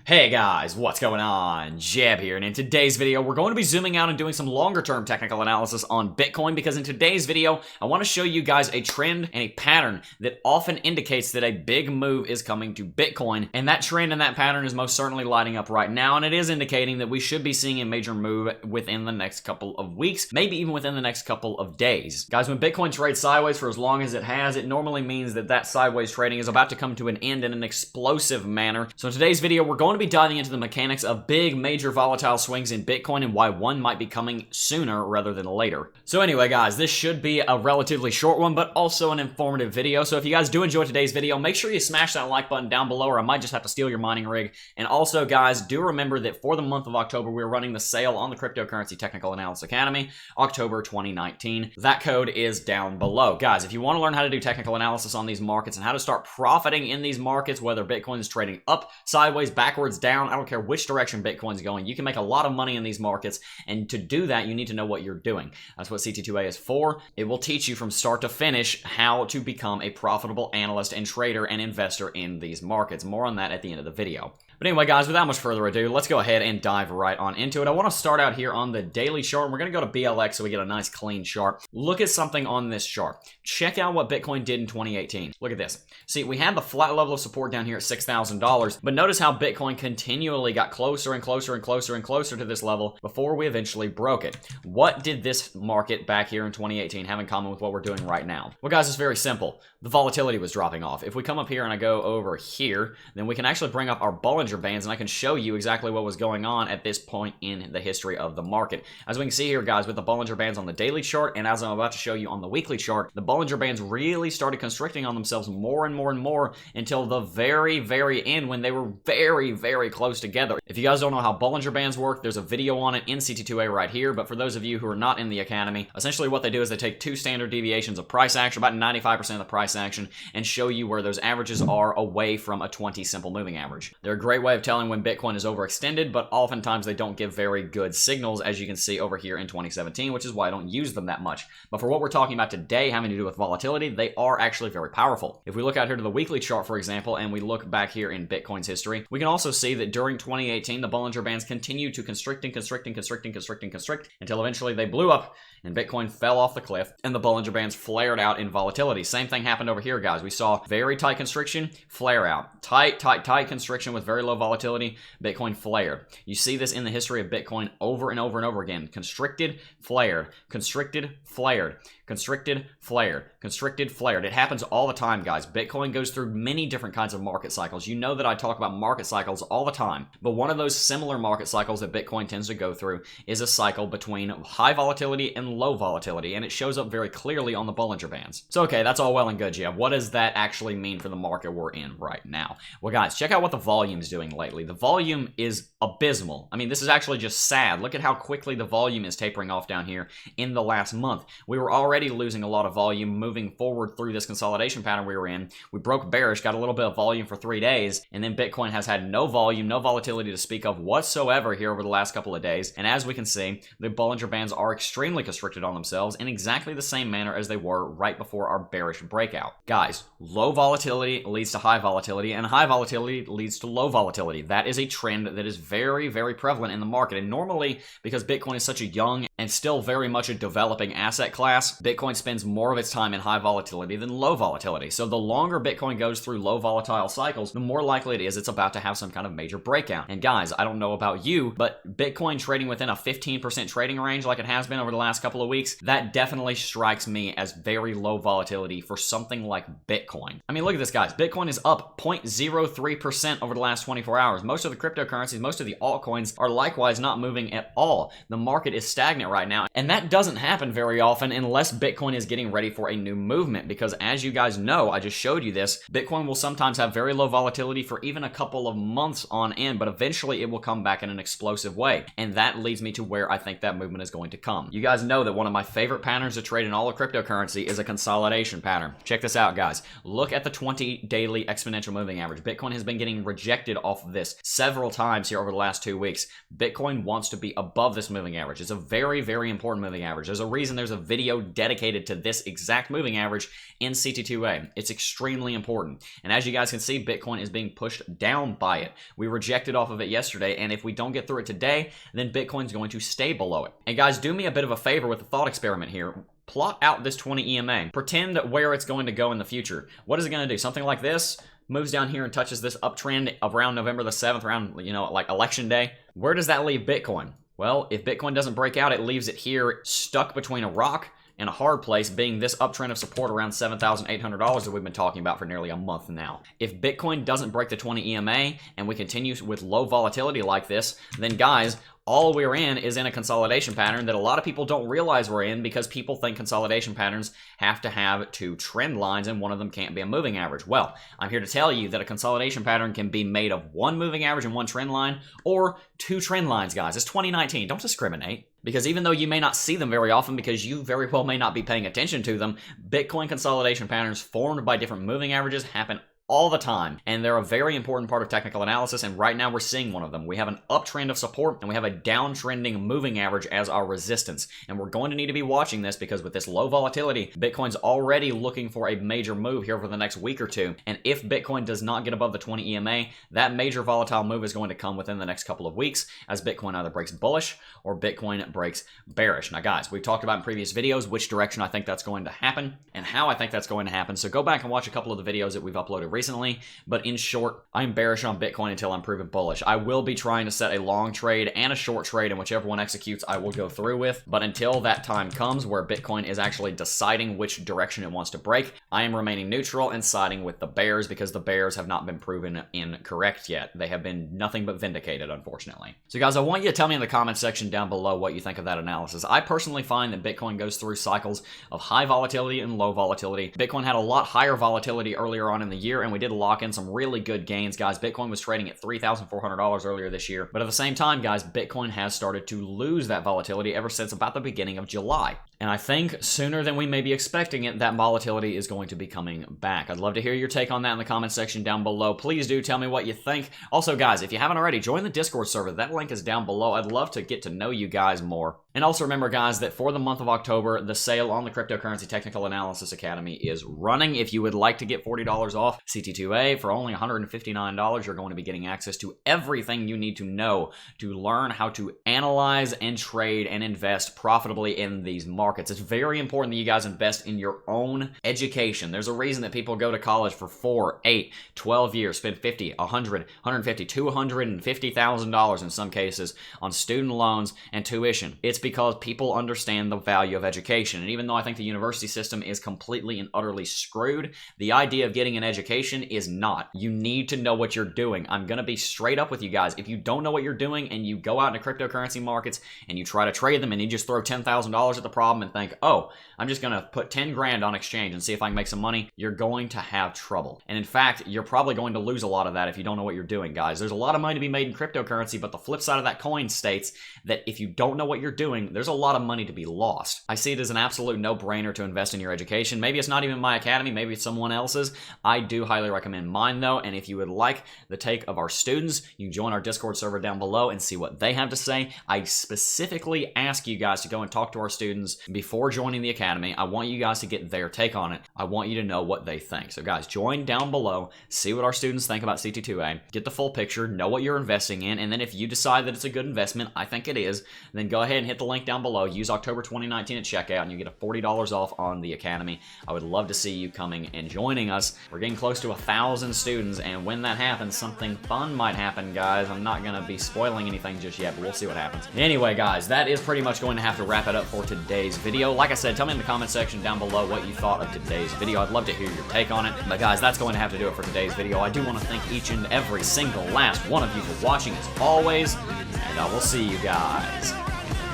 Hey guys, what's going on? Jeb here, and in today's video, we're going to be zooming out and doing some longer-term technical analysis on Bitcoin because in today's video, I want to show you guys a trend and a pattern that often indicates that a big move is coming to Bitcoin, and that trend and that pattern is most certainly lighting up right now, and it is indicating that we should be seeing a major move within the next couple of weeks, maybe even within the next couple of days. Guys, when Bitcoin trades sideways for as long as it has, it normally means that that sideways trading is about to come to an end in an explosive manner. So in today's video, we're going to be diving into the mechanics of big major volatile swings in Bitcoin and why one might be coming sooner rather than later. So anyway guys, this should be a relatively short one but also an informative video. So if you guys do enjoy today's video, make sure you smash that like button down below or I might just have to steal your mining rig. And also guys, do remember that for the month of October, we're running the sale on the Cryptocurrency Technical Analysis Academy, October 2019. That code is down below. Guys, if you want to learn how to do technical analysis on these markets and how to start profiting in these markets, whether Bitcoin is trading up, sideways, backwards, down, I don't care which direction Bitcoin's going, you can make a lot of money in these markets, and to do that, you need to know what you're doing. That's what CT2A is for. It will teach you from start to finish how to become a profitable analyst and trader and investor in these markets. More on that at the end of the video. But anyway, guys, without much further ado, let's go ahead and dive right on into it. I want to start out here on the daily chart, and we're going to go to BLX so we get a nice clean chart. Look at something on this chart. Check out what Bitcoin did in 2018. Look at this. See, we had the flat level of support down here at $6,000, but notice how Bitcoin continually got closer and closer and closer and closer to this level before we eventually broke it. What did this market back here in 2018 have in common with what we're doing right now? Well, guys, it's very simple. The volatility was dropping off. If we come up here and I go over here, then we can actually bring up our Bollinger Bands and I can show you exactly what was going on at this point in the history of the market. As we can see here, guys, with the Bollinger Bands on the daily chart, and as I'm about to show you on the weekly chart, the Bollinger Bands really started constricting on themselves more and more and more until the very, very end when they were very, very close together. If you guys don't know how Bollinger Bands work, there's a video on it in CT2A right here, but for those of you who are not in the academy, essentially what they do is they take two standard deviations of price action, about 95% of the price action, and show you where those averages are away from a 20 simple moving average. They're a great way of telling when Bitcoin is overextended, but oftentimes they don't give very good signals, as you can see over here in 2017, which is why I don't use them that much. But for what we're talking about today, having to do with volatility, they are actually very powerful. If we look out here to the weekly chart, for example, and we look back here in Bitcoin's history, we can also see that during 2018, the Bollinger Bands continued to constrict and constrict and constrict and constrict and constrict until eventually they blew up and Bitcoin fell off the cliff and the Bollinger Bands flared out in volatility. Same thing happened over here, guys. We saw very tight constriction, flare out. Tight constriction with very low volatility, Bitcoin flared. You see this in the history of Bitcoin over and over and over again. Constricted, flared, constricted, flared, constricted, flared, constricted, flared. It happens all the time, guys. Bitcoin goes through many different kinds of market cycles. You know that I talk about market cycles all the time, but one of those similar market cycles that Bitcoin tends to go through is a cycle between high volatility and low volatility, and it shows up very clearly on the Bollinger Bands. So okay, that's all well and good, Jeb. What does that actually mean for the market we're in right now? Well, guys, check out what the volume is doing lately. The volume is abysmal. I mean, this is actually just sad. Look at how quickly the volume is tapering off down here in the last month. We were already losing a lot of volume moving forward through this consolidation pattern we were in. We broke bearish, got a little bit of volume for 3 days, and then Bitcoin has had no volume, no volatility to speak of whatsoever here over the last couple of days. And as we can see, the Bollinger Bands are extremely constricted on themselves in exactly the same manner as they were right before our bearish breakout. Guys, low volatility leads to high volatility, and high volatility leads to low volatility. That is a trend that is very, very prevalent in the market. And normally, because Bitcoin is such a young and still very much a developing asset class, Bitcoin spends more of its time in high volatility than low volatility. So the longer Bitcoin goes through low volatile cycles, the more likely it is it's about to have some kind of major breakout. And guys, I don't know about you, but Bitcoin trading within a 15% trading range like it has been over the last couple of weeks, that definitely strikes me as very low volatility for something like Bitcoin. I mean, look at this, guys. Bitcoin is up 0.03% over the last 24 hours. Most of the cryptocurrencies, most of the altcoins are likewise not moving at all. The market is stagnant right now, and that doesn't happen very often unless Bitcoin is getting ready for a new movement, because as you guys know, I just showed you this, Bitcoin will sometimes have very low volatility for even a couple of months on end, but eventually it will come back in an explosive way, and that leads me to where I think that movement is going to come. You guys know that one of my favorite patterns to trade in all of cryptocurrency is a consolidation pattern. Check this out, guys. Look at the 20 daily exponential moving average. Bitcoin has been getting rejected off of this several times here over the last 2 weeks. Bitcoin wants to be above this moving average. It's a very, very important moving average. There's a reason there's a video dedicated dedicated to this exact moving average in CT2A. It's extremely important. And as you guys can see, Bitcoin is being pushed down by it. We rejected off of it yesterday, and if we don't get through it today, then Bitcoin's going to stay below it. And guys, do me a bit of a favor with the thought experiment here. Plot out this 20 EMA. Pretend where it's going to go in the future. What is it going to do? Something like this? Moves down here and touches this uptrend around November the 7th, around, like election day. Where does that leave Bitcoin? Well, if Bitcoin doesn't break out, it leaves it here stuck between a rock and a hard place, being this uptrend of support around $7,800 that we've been talking about for nearly a month now. If Bitcoin doesn't break the 20 EMA and we continue with low volatility like this, then guys, all we're in is in a consolidation pattern that a lot of people don't realize we're in, because people think consolidation patterns have to have two trend lines and one of them can't be a moving average. Well, I'm here to tell you that a consolidation pattern can be made of one moving average and one trend line, or two trend lines, guys. It's 2019. Don't discriminate. Because even though you may not see them very often because you very well may not be paying attention to them, Bitcoin consolidation patterns formed by different moving averages happen all the time, and they're a very important part of technical analysis, and right now we're seeing one of them. We have an uptrend of support, and we have a downtrending moving average as our resistance, and we're going to need to be watching this, because with this low volatility, Bitcoin's already looking for a major move here for the next week or two, and if Bitcoin does not get above the 20 EMA, that major volatile move is going to come within the next couple of weeks, as Bitcoin either breaks bullish or Bitcoin breaks bearish. Now guys, we've talked about in previous videos which direction I think that's going to happen, and how I think that's going to happen, so go back and watch a couple of the videos that we've uploaded recently, but in short, I'm bearish on Bitcoin until I'm proven bullish. I will be trying to set a long trade and a short trade, and whichever one executes, I will go through with, but until that time comes where Bitcoin is actually deciding which direction it wants to break, I am remaining neutral and siding with the bears, because the bears have not been proven incorrect yet. They have been nothing but vindicated, unfortunately. So guys, I want you to tell me in the comment section down below what you think of that analysis. I personally find that Bitcoin goes through cycles of high volatility and low volatility. Bitcoin had a lot higher volatility earlier on in the year, and we did lock in some really good gains, guys. Bitcoin was trading at $3,400 earlier this year, but at the same time, guys, Bitcoin has started to lose that volatility ever since about the beginning of July. And I think sooner than we may be expecting it, that volatility is going to be coming back. I'd love to hear your take on that in the comment section down below. Please do tell me what you think. Also, guys, if you haven't already, join the Discord server. That link is down below. I'd love to get to know you guys more. And also remember, guys, that for the month of October, the sale on the Cryptocurrency Technical Analysis Academy is running. If you would like to get $40 off CT2A for only $159, you're going to be getting access to everything you need to know to learn how to analyze and trade and invest profitably in these markets. It's very important that you guys invest in your own education. There's a reason that people go to college for 4, 8, 12 years, spend $50, $100, $150, $250,000 in some cases on student loans and tuition. It's because people understand the value of education. And even though I think the university system is completely and utterly screwed, the idea of getting an education is not. You need to know what you're doing. I'm going to be straight up with you guys. If you don't know what you're doing and you go out into cryptocurrency markets and you try to trade them and you just throw $10,000 at the problem and think, oh, I'm just going to put 10 grand on exchange and see if I can make some money, you're going to have trouble. And in fact, you're probably going to lose a lot of that if you don't know what you're doing, guys. There's a lot of money to be made in cryptocurrency, but the flip side of that coin states that if you don't know what you're doing, there's a lot of money to be lost. I see it as an absolute no-brainer to invest in your education. Maybe it's not even my academy, maybe it's someone else's. I do highly recommend mine though, and if you would like the take of our students, you can join our Discord server down below and see what they have to say. I specifically ask you guys to go and talk to our students before joining the academy. I want you guys to get their take on it. I want you to know what they think. So guys, join down below, see what our students think about CT2A, get the full picture, know what you're investing in, and then if you decide that it's a good investment, I think it is, then go ahead and hit the link down below. Use October 2019 at checkout and you get a $40 off on the academy. I would love to see you coming and joining us. We're getting close to 1,000 students, and when that happens, something fun might happen, guys. I'm not going to be spoiling anything just yet, but we'll see what happens. Anyway, guys, that is pretty much going to have to wrap it up for today's video. Like I said, tell me in the comment section down below what you thought of today's video. I'd love to hear your take on it. But guys, that's going to have to do it for today's video. I do want to thank each and every single last one of you for watching as always, and I will see you guys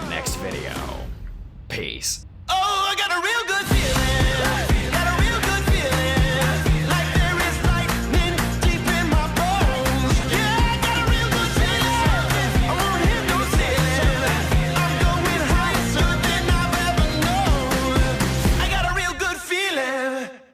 next video. Peace.